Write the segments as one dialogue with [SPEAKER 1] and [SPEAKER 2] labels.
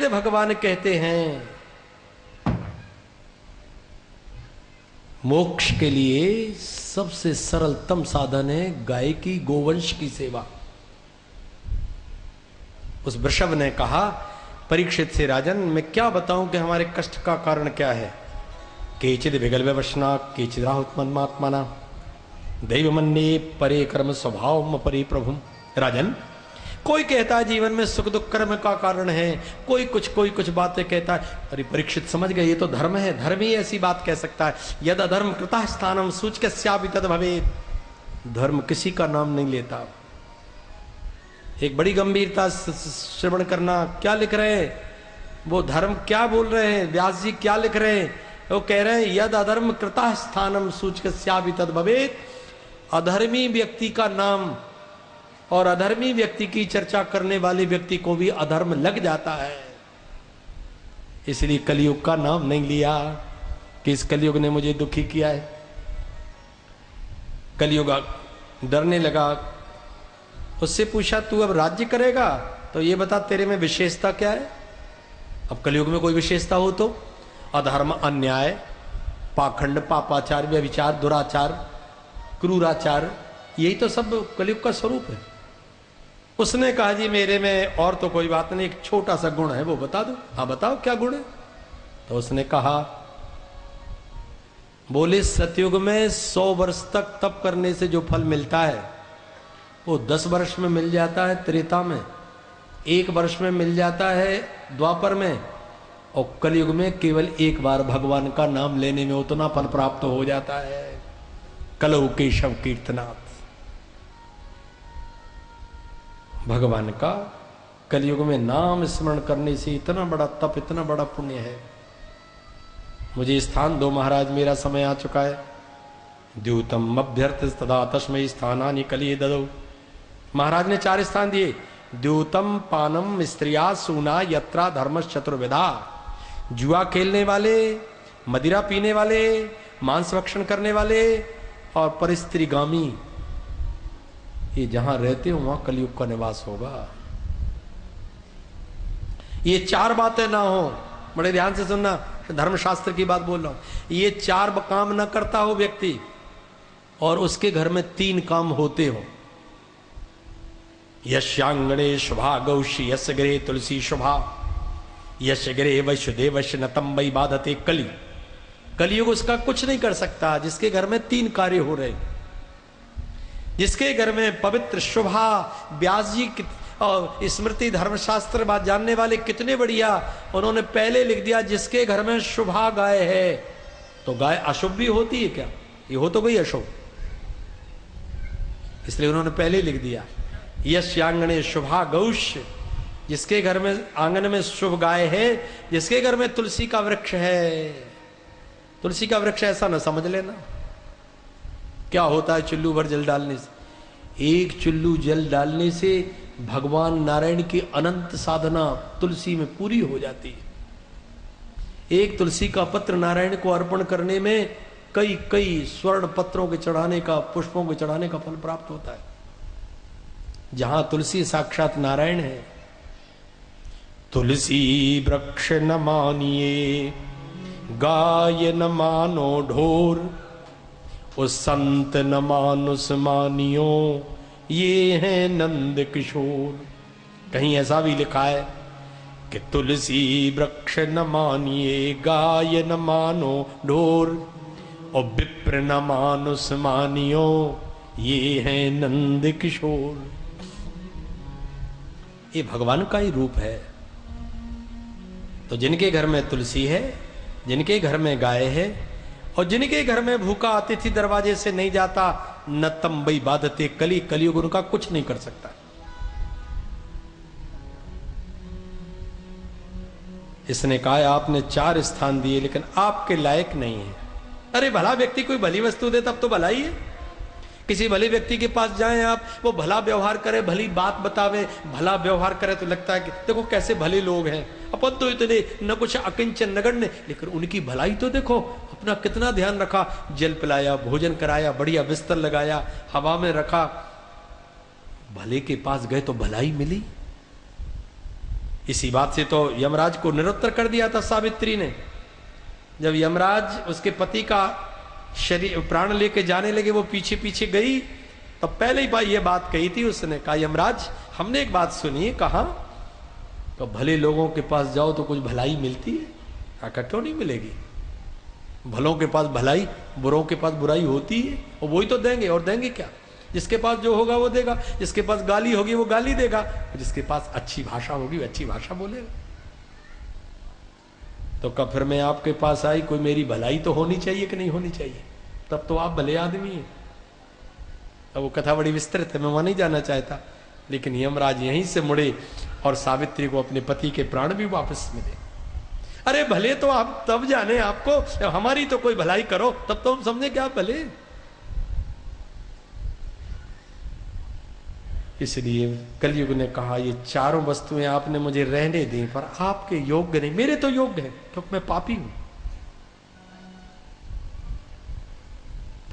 [SPEAKER 1] भगवान कहते हैं मोक्ष के लिए सबसे सरलतम साधन है गाय की, गोवंश की सेवा। उस वृषभ ने कहा परीक्षित से, राजन मैं क्या बताऊं कि हमारे कष्ट का कारण क्या है। केचिद विगल व्यवशना केचिद राहुत्मन्मात्मना दैव मन्ये परे कर्म स्वभाव परे प्रभुम। राजन, कोई कहता है जीवन में सुख दुख कर्म का कारण है, कोई कुछ बातें कहता है। अरे परीक्षित समझ गए, ये तो धर्म है, धर्म ही ऐसी बात कह सकता है। यद अधर्म कृतः स्थानम सूचकस्यापि तद भवेत्। धर्म किसी का नाम नहीं लेता। एक बड़ी गंभीरता श्रवण करना। क्या लिख रहे हैं वो, धर्म क्या बोल रहे हैं, व्यास जी क्या लिख रहे हैं। वो कह रहे हैं यद अधर्म कृतः स्थानम सूचकस्यापि तद भवेत्। अधर्मी व्यक्ति का नाम और अधर्मी व्यक्ति की चर्चा करने वाले व्यक्ति को भी अधर्म लग जाता है। इसलिए कलयुग का नाम नहीं लिया कि इस कलयुग ने मुझे दुखी किया है। कलयुग डरने लगा। उससे पूछा तू अब राज्य करेगा तो ये बता तेरे में विशेषता क्या है। अब कलयुग में कोई विशेषता हो तो अधर्म, अन्याय, पाखंड, पापाचार, व्यभिचार, दुराचार, क्रूराचार, यही तो सब कलयुग का स्वरूप है। उसने कहा जी मेरे में और तो कोई बात नहीं, एक छोटा सा गुण है वो बता दो। हाँ बताओ क्या गुण है। तो उसने कहा, बोले सतयुग में 100 वर्ष तक तप करने से जो फल मिलता है वो 10 वर्ष में मिल जाता है त्रेता में, 1 वर्ष में मिल जाता है द्वापर में, और कलयुग में केवल एक बार भगवान का नाम लेने में उतना फल प्राप्त हो जाता है। कलौ केशव कीर्तनाथ। भगवान का कलयुग में नाम स्मरण करने से इतना बड़ा तप, इतना बड़ा पुण्य है। मुझे स्थान दो महाराज, मेरा समय आ चुका है। द्यूतम अभ्यर्थ तदा तस्मै स्थानानि कलिये ददौ। महाराज ने 4 स्थान दिए। द्यूतम पानम स्त्रिया सूना यत्रा धर्मश्च चतुर्विधा। जुआ खेलने वाले, मदिरा पीने वाले, मांस भक्षण करने वाले और परिस्त्रीगामी, ये जहां रहते हो वहां कलयुग का निवास होगा। ये 4 बातें ना हो, बड़े ध्यान से सुनना, धर्मशास्त्र की बात बोल रहा हूं। ये 4 काम ना करता हो व्यक्ति और उसके घर में 3 काम होते हो। यश्यांगणे शुभा गौशी यश गृहे तुलसी शुभा यश गृहे वैश्यदेवश नतम वै बाधते कली। कलयुग उसका कुछ नहीं कर सकता जिसके घर में 3 कार्य हो रहे। जिसके घर में पवित्र शुभा, व्यास जी और स्मृति धर्मशास्त्र बात जानने वाले कितने बढ़िया, उन्होंने पहले लिख दिया जिसके घर में शुभा गाय है। तो गाय अशुभ भी होती है क्या? ये हो तो गई अशुभ, इसलिए उन्होंने पहले लिख दिया यश्यांगणे शुभा गौश। जिसके घर में आंगन में शुभ गाय है, जिसके घर में तुलसी का वृक्ष है। तुलसी का वृक्ष ऐसा ना समझ लेना क्या होता है चुल्लू भर जल डालने से। एक चुल्लू जल डालने से भगवान नारायण की अनंत साधना तुलसी में पूरी हो जाती है। एक तुलसी का पत्र नारायण को अर्पण करने में कई कई स्वर्ण पत्रों के चढ़ाने का, पुष्पों के चढ़ाने का फल प्राप्त होता है। जहां तुलसी साक्षात नारायण है। तुलसी वृक्ष न मानिए गाय न मानो ढोर, उस संत न मानुस मानियो ये है नंद किशोर। कहीं ऐसा भी लिखा है कि तुलसी वृक्ष न मानिए गाय न मानो ढोर, और विप्र न मानुस मानियो ये है नंद किशोर। ये भगवान का ही रूप है। तो जिनके घर में तुलसी है, जिनके घर में गाय है, और जिनके घर में भूखा अतिथि दरवाजे से नहीं जाता, न तंबई बाधते कली, कलयुग उनका कुछ नहीं कर सकता। इसने कहा आपने 4 स्थान दिए लेकिन आपके लायक नहीं है। अरे भला व्यक्ति कोई भली वस्तु दे तब तो भला ही है। किसी भले व्यक्ति के पास जाएं आप, वो भला व्यवहार करे, भली बात बतावे, भला व्यवहार करे तो लगता है कि देखो कैसे भले लोग हैं। अपन तो इतने न कुछ अकिंचन नगण्य, लेकिन उनकी भलाई तो देखो, अपना कितना ध्यान रखा, जल पिलाया, भोजन कराया, बढ़िया बिस्तर लगाया, हवा में रखा। भले के पास गए तो भलाई मिली। इसी बात से तो यमराज को निरुत्तर कर दिया था सावित्री ने। जब यमराज उसके पति का शरीर प्राण लेके जाने लगे, वो पीछे पीछे गई, तब पहले ही भाई ये बात कही थी उसने। कहा यमराज हमने एक बात सुनी है। कहा तो भले लोगों के पास जाओ तो कुछ भलाई मिलती है। आका क्यों नहीं मिलेगी, भलों के पास भलाई, बुरों के पास बुराई होती है, और वही तो देंगे। और देंगे क्या, जिसके पास जो होगा वो देगा, जिसके पास गाली होगी वो गाली देगा, जिसके पास अच्छी भाषा होगी वो अच्छी भाषा बोलेगा। तो कब फिर मैं आपके पास आई, कोई मेरी भलाई तो होनी चाहिए कि नहीं होनी चाहिए, तब तो आप भले आदमी हैं। अब वो कथा बड़ी विस्तृत है, मैं वहां नहीं जाना चाहता, लेकिन यमराज यहीं से मुड़े और सावित्री को अपने पति के प्राण भी वापस मिले। अरे भले तो आप तब जाने, आपको हमारी तो कोई भलाई करो, तब तो हम समझे कि आप भले। इसलिए कलयुग ने कहा ये चारों वस्तुएं आपने मुझे रहने दी, पर आपके योग्य नहीं, मेरे तो योग्य है क्योंकि मैं पापी हूं।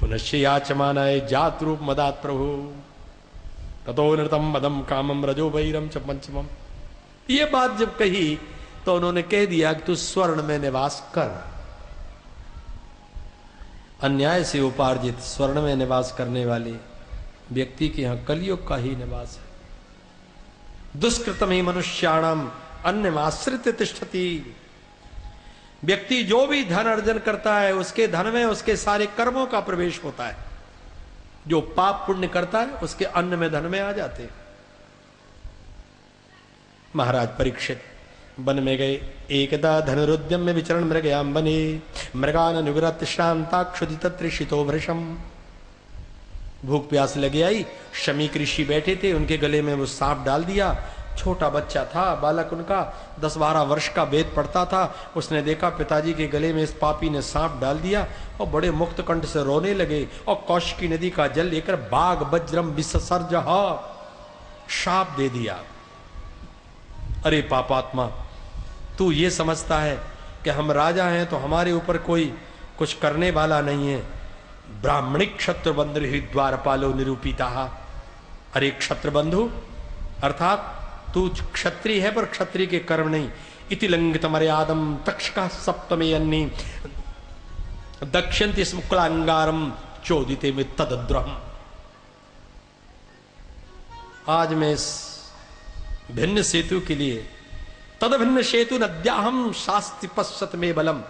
[SPEAKER 1] पुनश्च याचमानाय जात रूप मदात प्रभु ततो नृतम मदम कामम रजो वैरम च पंचमम। ये बात जब कही तो उन्होंने कह दिया कि तू स्वर्ण में निवास कर। अन्याय से उपार्जित स्वर्ण में निवास करने वाले व्यक्ति के यहां कलयुग का ही निवास है। दुष्कृतम ही मनुष्याणाम अन्यमाश्रित तिष्ठति। व्यक्ति जो भी धन अर्जन करता है उसके धन में उसके सारे कर्मों का प्रवेश होता है। जो पाप पुण्य करता है उसके अन्न में धन में आ जाते हैं। महाराज परीक्षित वन में गए। एकदा धनुरुद्यम में विचरण मृगयाम बने मृगान अनुग्रत शांताक्षुदित त्रिषितो भृशम। भूख प्यास लगे आई, शमीक ऋषि बैठे थे, उनके गले में वो सांप डाल दिया। छोटा बच्चा था, बालक उनका 10-12 वर्ष का वेद पढ़ता था। उसने देखा पिताजी के गले में इस पापी ने सांप डाल दिया और बड़े मुक्त कंठ से रोने लगे और कौशिकी नदी का जल लेकर बाघ वज्रम विसर्ज शाप दे दिया। अरे पापात्मा, तू ये समझता है कि हम राजा हैं तो हमारे ऊपर कोई कुछ करने वाला नहीं है। ब्राह्मणिक क्षत्र बंधु ही द्वारपालो निरूपिता। अरे क्षत्र बंधु, अर्थात तू क्षत्रिय है पर क्षत्रिय के कर्म नहीं। इति लंघित मर्यादम तक्षका सप्तमे अन्नी दक्षिणति स्मुक्लांगारम चोदिते में तदद्रहम। आज मैं इस भिन्न सेतु के लिए तद भिन्न सेतु नद्याहम शास्ति पश्चत में बलम।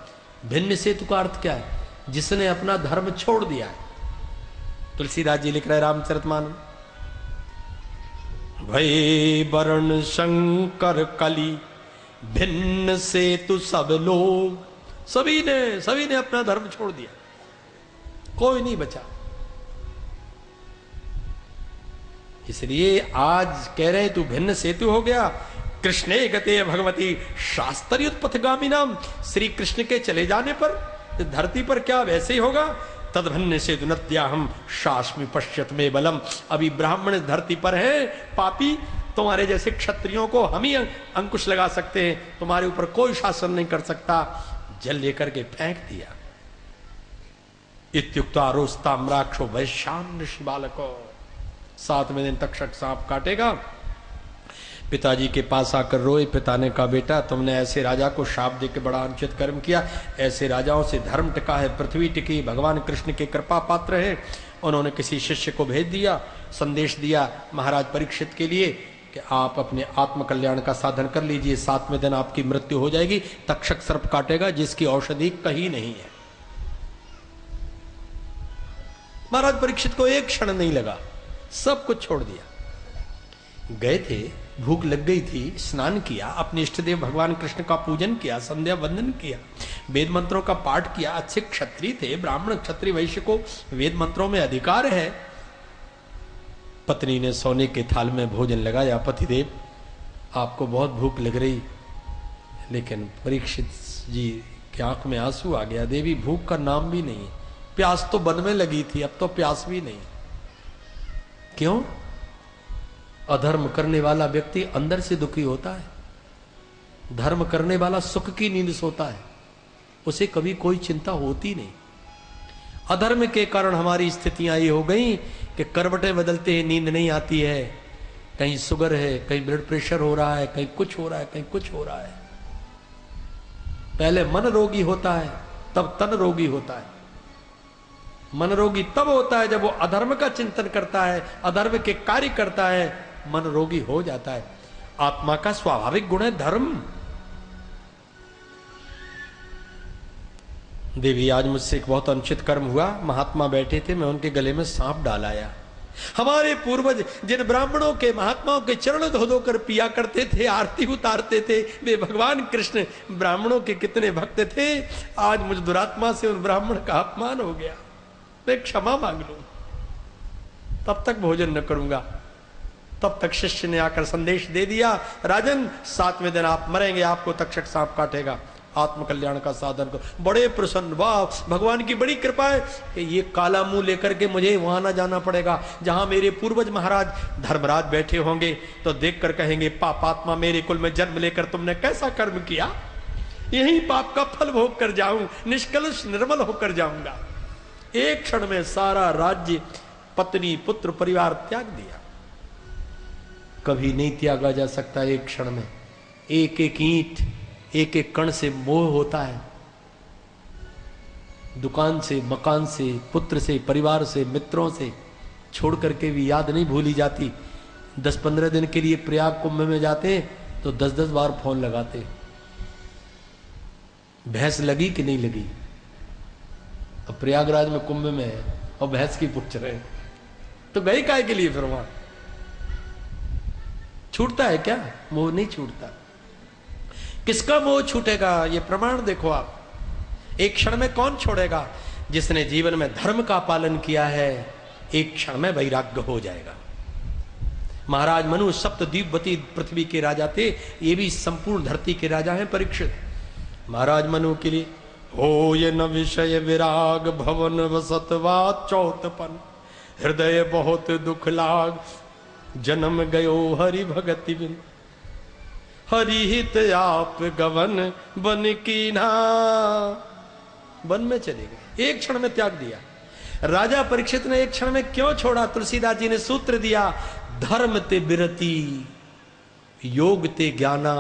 [SPEAKER 1] भिन्न सेतु का अर्थ क्या है? जिसने अपना धर्म छोड़ दिया है। तुलसीदास जी लिख रहे रामचरितमानस, भय वर्ण शंकर कली भिन्न सेतु सब लोग। सभी ने अपना धर्म छोड़ दिया, कोई नहीं बचा। इसलिए आज कह रहे तू भिन्न सेतु हो गया। कृष्णे गते भगवती शास्त्रोत्पथगामी नाम। श्री कृष्ण के चले जाने पर धरती पर क्या वैसे ही होगा। तदभिन्न से दुनत्याहम शास्मि पश्यत में बलम। अभी ब्राह्मण धरती पर है, पापी, तुम्हारे जैसे क्षत्रियों को हम ही अंकुश लगा सकते हैं, तुम्हारे ऊपर कोई शासन नहीं कर सकता। जल लेकर के फेंक दिया। इत्युक्ता रोस्ताम्राक्षो वैश्यान ऋषि बालको। 7वें दिन तक्षक सांप काटेगा। पिताजी के पास आकर रोए। पिता ने कहा, बेटा तुमने ऐसे राजा को शाप देकर बड़ा अनुचित कर्म किया। ऐसे राजाओं से धर्म टिका है, पृथ्वी टिकी। भगवान कृष्ण के कृपा पात्र है। उन्होंने किसी शिष्य को भेज दिया, संदेश दिया महाराज परीक्षित के लिए कि आप अपने आत्म कल्याण का साधन कर लीजिए, 7वें दिन आपकी मृत्यु हो जाएगी। तक्षक सर्प काटेगा जिसकी औषधि कहीं नहीं है। महाराज परीक्षित को एक क्षण नहीं लगा, सब कुछ छोड़ दिया। गए थे, भूख लग गई थी, स्नान किया, अपने इष्ट देव भगवान कृष्ण का पूजन किया, संध्या वंदन किया, वेद मंत्रों का पाठ किया। अच्छे क्षत्रिय थे, ब्राह्मण क्षत्रिय वैश्य को वेद मंत्रों में अधिकार है। पत्नी ने सोने के थाल में भोजन लगाया। पतिदेव आपको बहुत भूख लग रही। लेकिन परीक्षित जी की आंख में आंसू आ गया। देवी भूख का नाम भी नहीं, प्यास तो वन में लगी थी, अब तो प्यास भी नहीं। क्यों? अधर्म करने वाला व्यक्ति अंदर से दुखी होता है। धर्म करने वाला सुख की नींद सोता है, उसे कभी कोई चिंता होती नहीं। अधर्म के कारण हमारी स्थितियां ये हो गई कि करवटें बदलते हैं नींद नहीं आती है, कहीं शुगर है, कहीं ब्लड प्रेशर हो रहा है, कहीं कुछ हो रहा है, कहीं कुछ हो रहा है। पहले मन रोगी होता है, तब तन रोगी होता है। मन रोगी तब होता है जब वो अधर्म का चिंतन करता है, अधर्म के कार्य करता है, मन रोगी हो जाता है। आत्मा का स्वाभाविक गुण है धर्म। देवी, आज मुझसे एक बहुत अनुचित कर्म हुआ। महात्मा बैठे थे, मैं उनके गले में सांप डाल आया। हमारे पूर्वज जिन ब्राह्मणों के, महात्माओं के चरण धो धो कर पिया करते थे, आरती उतारते थे, वे भगवान कृष्ण ब्राह्मणों के कितने भक्त थे। आज मुझ दुरात्मा से उन ब्राह्मण का अपमान हो गया, मैं क्षमा मांग लूं, तब तक भोजन न करूंगा। तब तक शिष्य ने आकर संदेश दे दिया, राजन 7वें दिन आप मरेंगे, आपको तक्षक सांप काटेगा, आत्मकल्याण का साधन करो। बड़े प्रसन्न, वाह भगवान की बड़ी कृपा है कि ये काला मुंह लेकर के मुझे वहां ना जाना पड़ेगा जहां मेरे पूर्वज महाराज धर्मराज बैठे होंगे, तो देखकर कहेंगे पापात्मा मेरे कुल में जन्म लेकर तुमने कैसा कर्म किया, यही पाप का फल भोग कर जाऊं, निष्कलुष निर्मल होकर जाऊंगा। एक क्षण में सारा राज्य, पत्नी, पुत्र, परिवार त्याग दिया। कभी नहीं त्यागा जा सकता एक क्षण में। एक एक ईंट, एक एक कण से मोह होता है। दुकान से, मकान से, पुत्र से, परिवार से, मित्रों से छोड़ करके भी याद नहीं भूली जाती। 10-15 दिन के लिए प्रयाग कुंभ में जाते तो 10-10 बार फोन लगाते, भैंस लगी कि नहीं लगी। अब प्रयागराज में कुंभ में है और भैंस की पूछ रहे, तो गए काय के लिए फिर वहां? छूटता है क्या? मोह नहीं छूटता। किसका मोह छूटेगा? ये प्रमाण देखो आप। एक क्षण में कौन छोड़ेगा? जिसने जीवन में धर्म का पालन किया है, एक क्षण में वैराग्य हो जाएगा। महाराज मनु सप्तद्वीपवती पृथ्वी के राजा थे, ये भी संपूर्ण धरती के राजा हैं परीक्षित। महाराज मनु के लिए हो ये न विषय विराग, भवन वसतवा चौतपन, हृदय बहुत दुख लाग, जन्म गयो हरि भगति बिन, हरि हित आप गवन बन कीन्हा। वन में चले गए, एक क्षण में त्याग दिया। राजा परीक्षित ने एक क्षण में क्यों छोड़ा? तुलसीदास जी ने सूत्र दिया, धर्म ते बिरति, योग ते ज्ञाना,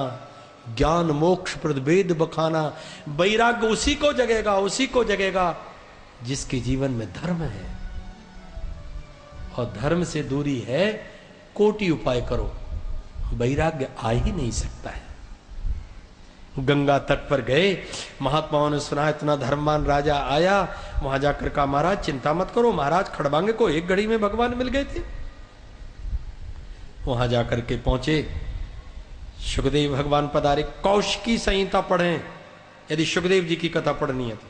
[SPEAKER 1] ज्ञान मोक्ष प्रद वेद बखाना। वैराग्य उसी को जगेगा, उसी को जगेगा जिसके जीवन में धर्म है। और धर्म से दूरी है, कोटि उपाय करो, वैराग्य आ ही नहीं सकता है। गंगा तट पर गए, महात्माओं ने सुना इतना धर्मवान राजा आया। वहां जाकर कहा, महाराज चिंता मत करो, महाराज खड़बांगे को एक घड़ी में भगवान मिल गए थे। वहां जाकर के पहुंचे, सुखदेव भगवान पधारे। कौशिकी संहिता पढ़ें यदि सुखदेव जी की कथा पढ़नी है तो।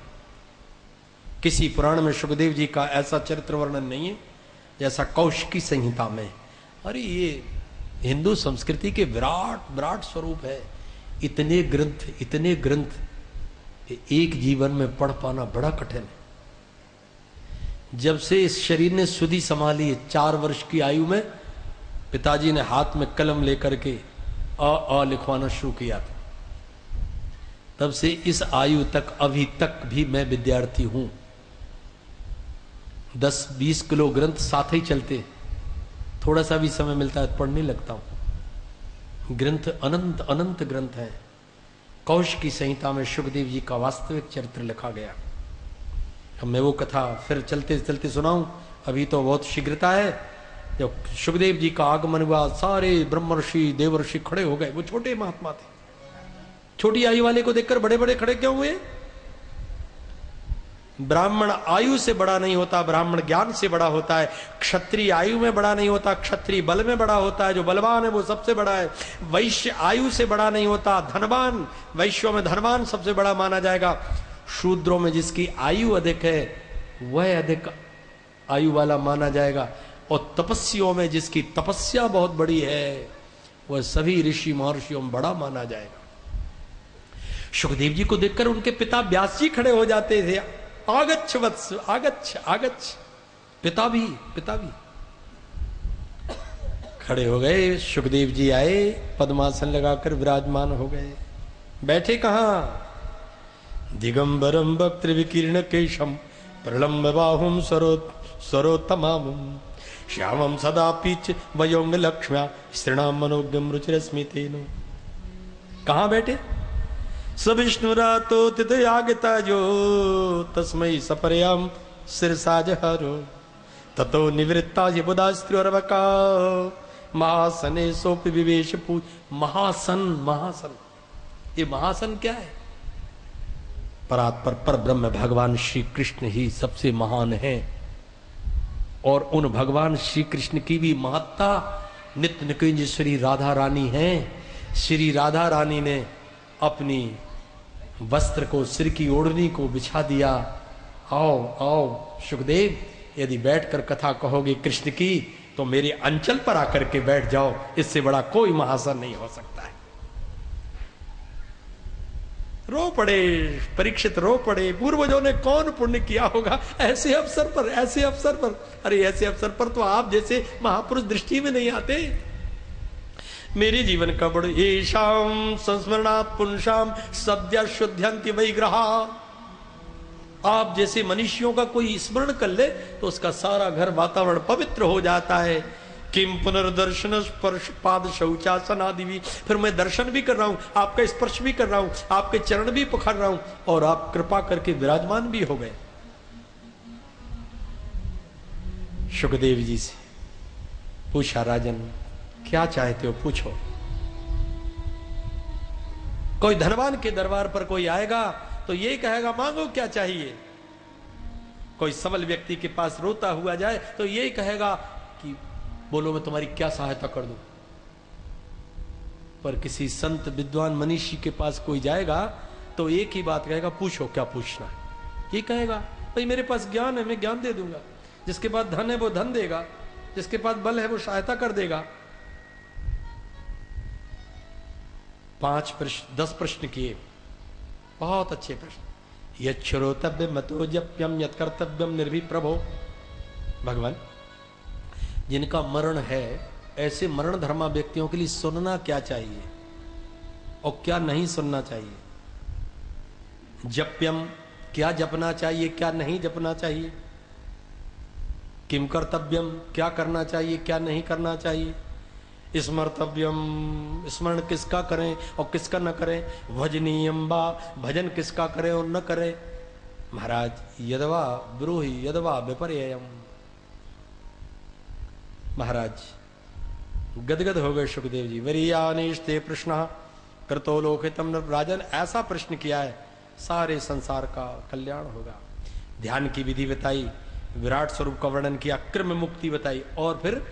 [SPEAKER 1] किसी पुराण में सुखदेव जी का ऐसा चरित्र वर्णन नहीं है जैसा कौशिकी संहिता में। अरे ये हिंदू संस्कृति के विराट विराट स्वरूप है। इतने ग्रंथ एक जीवन में पढ़ पाना बड़ा कठिन है। जब से इस शरीर ने सुधि संभाली, 4 वर्ष की आयु में पिताजी ने हाथ में कलम लेकर के अ लिखवाना शुरू किया था, तब से इस आयु तक अभी तक भी मैं विद्यार्थी हूं। 10-20 किलो ग्रंथ साथ ही चलते, थोड़ा सा भी समय मिलता है पढ़ने लगता हूं। ग्रंथ अनंत अनंत ग्रंथ हैं। कौशिकी संहिता में सुखदेव जी का वास्तविक चरित्र लिखा गया। अब मैं वो कथा फिर चलते चलते सुनाऊं, अभी तो बहुत शीघ्रता है। जब सुखदेव जी का आगमन हुआ, सारे ब्रह्मर्षि देवर्षि खड़े हो गए। वो छोटे महात्मा थे, छोटी आयु वाले को देखकर बड़े बड़े खड़े क्यों हुए? ब्राह्मण आयु से बड़ा नहीं होता, ब्राह्मण ज्ञान से बड़ा होता है। क्षत्रिय आयु में बड़ा नहीं होता, क्षत्रिय बल में बड़ा होता है। जो बलवान है वो सबसे बड़ा है। वैश्य आयु से बड़ा नहीं होता, धनवान, वैश्यों में धनवान सबसे बड़ा माना जाएगा। शूद्रों में जिसकी आयु अधिक है वह अधिक आयु वाला माना जाएगा। और तपस्वियों में जिसकी तपस्या बहुत बड़ी है वह सभी ऋषि महर्षियों में बड़ा माना जाएगा। सुखदेव जी को देखकर उनके पिता व्यास जी खड़े हो जाते थे। आगच्छ वत्स, आगच्छ आगच्छ। पिता भी खड़े हो गए। सुखदेव जी आए, पद्मासन लगाकर विराजमान हो गए। बैठे कहां? दिगंबरम वक्त्र विकीर्ण केशम प्रलंब बाहुम सरोत्तमाम श्यामम सदा पीच वयोंग लक्ष्म्या श्रीणाम मनोज्ञम रुचिरस्मितेनो। कहां बैठे? सविष्णुरातो तित यागता जो तस्मै सपर्याम सिरसाजहरो ततो निवृत्ता यबुदास्त्रियोर्वका महासने सोपि विवेश पूज। महासन, महासन, ये महासन क्या है? परात्पर पर ब्रह्म भगवान श्री कृष्ण ही सबसे महान है और उन भगवान श्री कृष्ण की भी महत्ता नित्य निकुंज श्री राधा रानी है। श्री राधा रानी ने अपनी वस्त्र को, सिर की ओढ़नी को बिछा दिया। आओ आओ सुखदेव, यदि बैठकर कथा कहोगे कृष्ण की तो मेरे अंचल पर आकर के बैठ जाओ, इससे बड़ा कोई महासन नहीं हो सकता है। रो पड़े परीक्षित, रो पड़े। पूर्वजों ने कौन पुण्य किया होगा ऐसे अवसर पर, ऐसे अवसर पर। अरे ऐसे अवसर पर तो आप जैसे महापुरुष दृष्टि में नहीं आते। मेरे जीवन का बड़ येषाम संस्मरणा पुंसाम सद्य शुद्ध्यंति वैग्रहा। आप जैसे मनुष्यों का कोई स्मरण कर ले तो उसका सारा घर वातावरण पवित्र हो जाता है। किम पुनर्दर्शन स्पर्श पाद शौचासन आदि भी, फिर मैं दर्शन भी कर रहा हूं, आपका स्पर्श भी कर रहा हूं, आपके चरण भी पकड़ रहा हूं और आप कृपा करके विराजमान भी हो गए। सुखदेव जी से पूछा, राजन क्या चाहते हो पूछो। कोई धनवान के दरबार पर कोई आएगा तो ये कहेगा मांगो क्या चाहिए। कोई सबल व्यक्ति के पास रोता हुआ जाए तो ये कहेगा कि बोलो मैं तुम्हारी क्या सहायता कर दूं। पर किसी संत विद्वान मनीषी के पास कोई जाएगा तो एक ही बात कहेगा, पूछो क्या पूछना है। ये कहेगा भाई मेरे पास ज्ञान है, मैं ज्ञान दे दूंगा। जिसके पास धन है वो धन देगा, जिसके पास बल है वो सहायता कर देगा। 5 प्रश्न 10 प्रश्न किए, बहुत अच्छे प्रश्न। यत् श्रोतव्य मतो जप्यम यत् कर्तव्यम निर्भिप्रभो। भगवान जिनका मरण है ऐसे मरण धर्मा व्यक्तियों के लिए सुनना क्या चाहिए और क्या नहीं सुनना चाहिए। जप्यम क्या जपना चाहिए, क्या नहीं जपना चाहिए। किम कर्तव्यम क्या करना चाहिए, क्या नहीं करना चाहिए। स्मर्तव्यम स्मरण किसका करें और किसका न करें। भजनीयम बा भजन किसका करें और न करें। महाराज यदवा ब्रूहि यदवा विपर्ययम। महाराज गदगद हो गए सुखदेव जी। वरीयानिष्टे प्रश्न कृतो लोकितम। राजन ऐसा प्रश्न किया है सारे संसार का कल्याण होगा। ध्यान की विधि बताई, विराट स्वरूप का वर्णन किया, क्रम मुक्ति बताई और फिर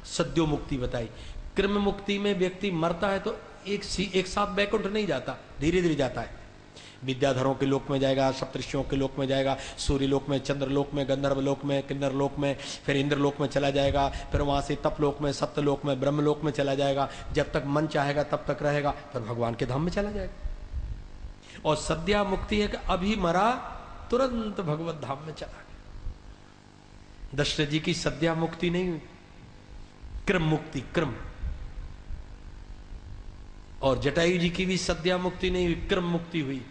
[SPEAKER 1] सद्यो मुक्ति बताई। क्रम मुक्ति में व्यक्ति मरता है तो एक साथ बैकुंठ नहीं जाता, धीरे धीरे जाता है। विद्याधरों के लोक में जाएगा, सप्तर्षियों के लोक में जाएगा, सूर्य लोक में, चंद्र लोक में, गंधर्व लोक में, किन्नर लोक में, फिर इंद्र लोक में चला जाएगा, फिर वहां से तप लोक में, सत्य लोक में, ब्रह्म लोक में चला जाएगा। जब तक मन चाहेगा तब तक रहेगा, फिर भगवान के धाम में चला जाएगा। और सद्या मुक्ति है कि अभी मरा तुरंत भगवत धाम में चला गया। दशरथ जी की सद्या मुक्ति नहीं हुई, क्रम मुक्ति, क्रम। और जटायु जी की भी सद्या मुक्ति नहीं हुई, क्रम मुक्ति हुई।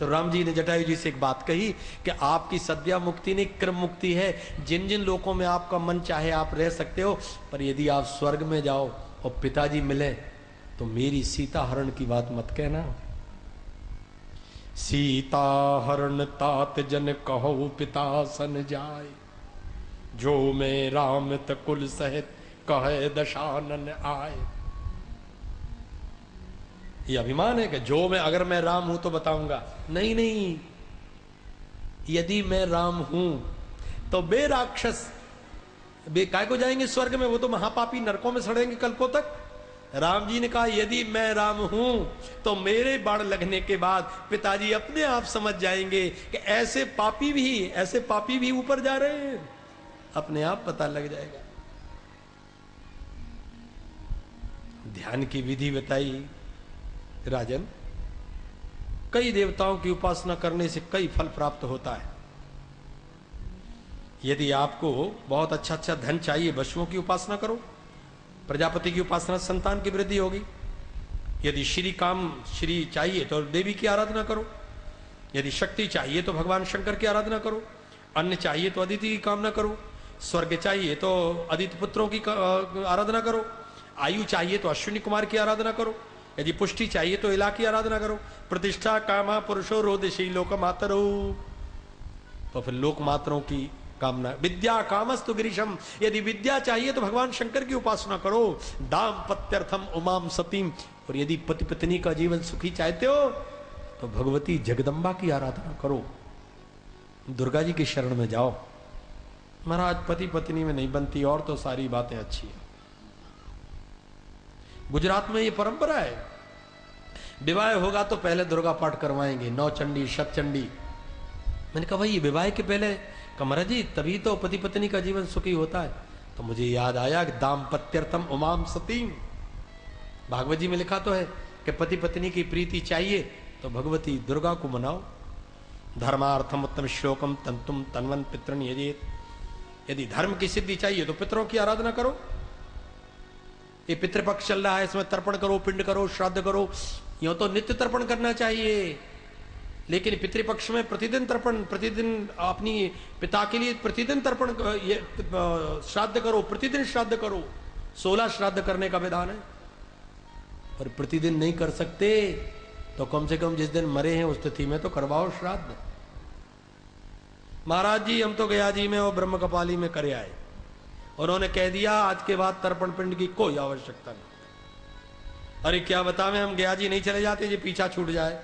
[SPEAKER 1] तो राम जी ने जटायु जी से एक बात कही कि आपकी सद्या मुक्ति नहीं, क्रम मुक्ति है। जिन जिन लोकों में आपका मन चाहे आप रह सकते हो, पर यदि आप स्वर्ग में जाओ और पिताजी मिले तो मेरी सीता हरण की बात मत कहना। सीता हरण तात जन कहो पिता सन जाए, जो मैं राम तकुल सहित कहे दशानन आए। ये अभिमान है कि जो मैं, अगर मैं राम हूं तो बताऊंगा। नहीं नहीं, यदि मैं राम हूं तो बे राक्षस बे काय को जाएंगे स्वर्ग में, वो तो महापापी नरकों में सड़ेंगे कल्पों तक। राम जी ने कहा यदि मैं राम हूं तो मेरे बाण लगने के बाद पिताजी अपने आप समझ जाएंगे कि ऐसे पापी भी ऊपर जा रहे हैं, अपने आप पता लग जाएगा। ध्यान की विधि बताई। राजन कई देवताओं की उपासना करने से कई फल प्राप्त होता है। यदि आपको बहुत अच्छा अच्छा धन चाहिए, वशुओं की उपासना करो। प्रजापति की उपासना से संतान की वृद्धि होगी। यदि श्री चाहिए तो देवी की आराधना करो। यदि शक्ति चाहिए तो भगवान शंकर की आराधना करो। अन्न चाहिए तो अदिति की कामना करो। स्वर्ग चाहिए तो आदित्य पुत्रों की आराधना करो, आयु चाहिए तो अश्विनी कुमार की आराधना करो, यदि पुष्टि चाहिए तो इला की आराधना करो, प्रतिष्ठा कामा पुरुषो रोदिशी लोक मातरो, तो फिर लोक मातरों की कामना। विद्या कामस्तु गिरीशम, यदि विद्या चाहिए तो भगवान शंकर की उपासना करो, दाम्पत्यर्थम उमाम सतीम, और यदि पति पत्नी का जीवन सुखी चाहते हो तो भगवती जगदम्बा की आराधना करो, दुर्गा जी की शरण में जाओ। महाराज पति पत्नी में नहीं बनती और तो सारी बातें अच्छी है। गुजरात में ये परंपरा है, विवाह होगा तो पहले दुर्गा पाठ करवाएंगे, नौ चंडी शतचंडी। मैंने कहा भाई ये विवाह के पहले, कमरा जी तभी तो पति पत्नी का जीवन सुखी होता है। तो मुझे याद आया कि दाम्पत्यर्थम उमाम सतीम, भागवत जी में लिखा तो है कि पति पत्नी की प्रीति चाहिए तो भगवती दुर्गा को मनाओ। धर्मार्थम उत्तम श्लोकम तंतुम तन्वन पितृन यजेत, यदि धर्म की सिद्धि चाहिए तो पितरों की आराधना करो। ये पितृपक्ष चल रहा है, इसमें तर्पण करो, पिंड करो, श्राद्ध करो, यूं तो नित्य तर्पण करना चाहिए, लेकिन पितृपक्ष में प्रतिदिन तर्पण, प्रतिदिन अपनी पिता के लिए प्रतिदिन तर्पण, श्राद्ध करो, प्रतिदिन श्राद्ध करो। 16 श्राद्ध करने का विधान है, पर प्रतिदिन नहीं कर सकते तो कम से कम जिस दिन मरे हैं उस तिथि में तो करवाओ श्राद्ध। महाराज जी हम तो गया जी में और ब्रह्म कपाली में करे आए, उन्होंने कह दिया आज के बाद तर्पण पिंड की कोई आवश्यकता नहीं। अरे क्या बतावें, हम गया जी नहीं चले जाते जी पीछा छूट जाए,